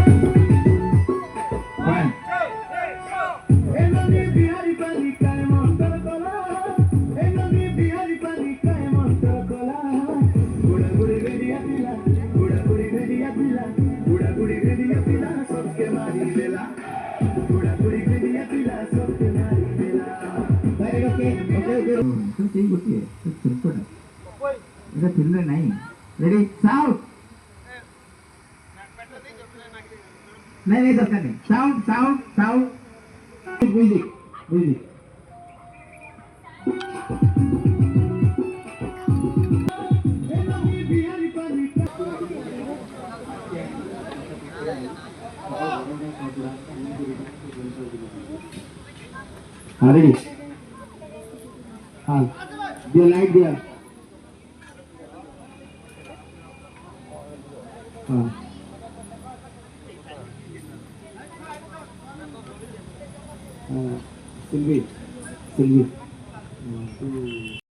One. Ready? Sound. नहीं दरकार नहीं. Sound. Music. Ready? There light there. Sylvie.